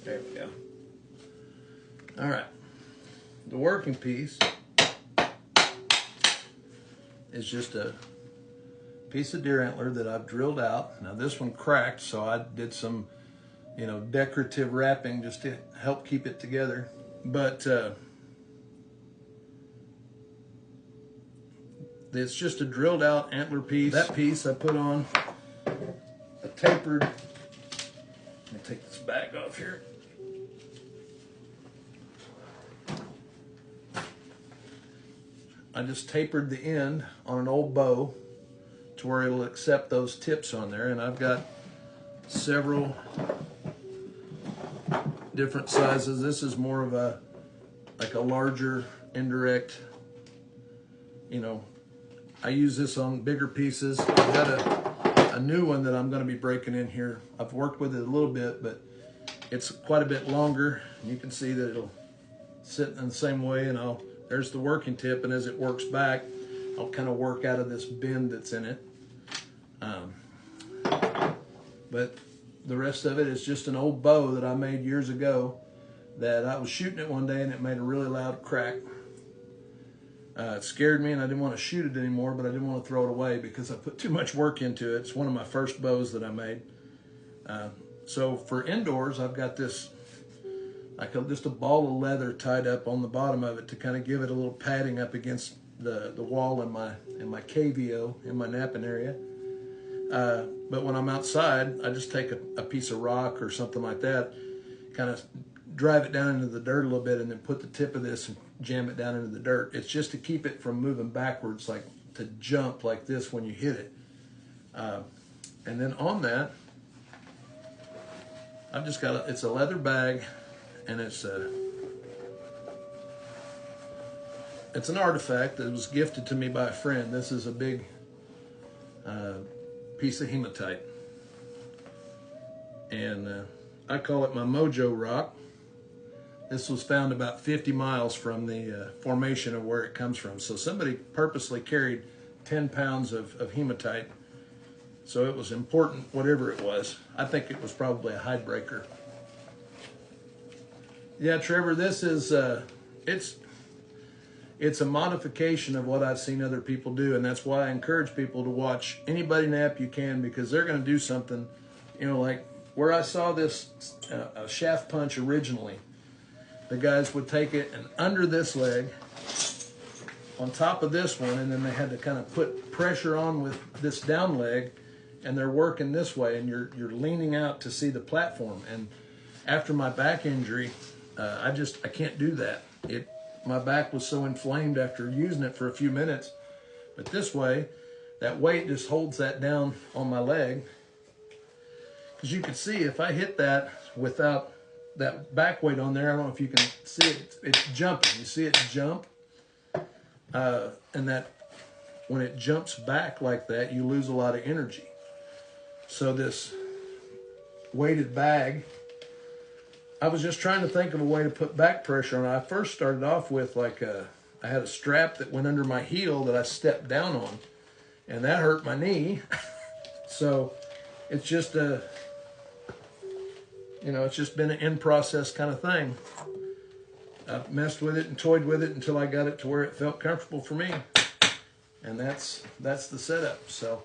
There we go. All right. The working piece is just a piece of deer antler that I've drilled out. Now this one cracked, so I did some, decorative wrapping just to help keep it together. But it's just a drilled out antler piece. That piece I put on a tapered, let me take this bag off here. I just tapered the end on an old bow to where it'll accept those tips on there, and I've got several different sizes. This is more of a larger indirect, I use this on bigger pieces. I've got a new one that I'm going to be breaking in here. I've worked with it a little bit, but it's quite a bit longer. You can see that it'll sit in the same way, and there's the working tip, and as it works back, I'll kind of work out of this bend that's in it. But the rest of it is just an old bow that I made years ago that I was shooting it one day and it made a really loud crack. It scared me and I didn't want to shoot it anymore, but I didn't want to throw it away because I put too much work into it. It's one of my first bows that I made. So for indoors, I've got this, just a ball of leather tied up on the bottom of it to kind of give it a little padding up against the wall in my KVO, in my napping area. But when I'm outside, I just take a piece of rock or something like that, kind of drive it down into the dirt a little bit, and then put the tip of this and jam it down into the dirt. It's just to keep it from moving backwards, like to jump like this when you hit it. And then on that, I've just got it's a leather bag, and it's an artifact that was gifted to me by a friend. This is a big piece of hematite, and I call it my mojo rock. This was found about 50 miles from the formation of where it comes from. So somebody purposely carried 10 pounds of hematite. So it was important, whatever it was. I think it was probably a hide breaker. Yeah, Trevor, this is, it's a modification of what I've seen other people do, and that's why I encourage people to watch anybody nap you can, because they're going to do something, like where I saw this shaft punch originally. The guys would take it and under this leg, on top of this one, and then they had to kind of put pressure on with this down leg, and they're working this way, and you're leaning out to see the platform. And after my back injury, I can't do that. My back was so inflamed after using it for a few minutes. But this way, that weight just holds that down on my leg. Because you can see if I hit that without that back weight on there, I don't know if you can see it, it's jumping. You see it jump? And that when it jumps back like that, you lose a lot of energy. So this weighted bag, I was just trying to think of a way to put back pressure on it. I first started off with I had a strap that went under my heel that I stepped down on, and that hurt my knee. So it's just it's just been an in-process kind of thing. I've messed with it and toyed with it until I got it to where it felt comfortable for me. And that's the setup. So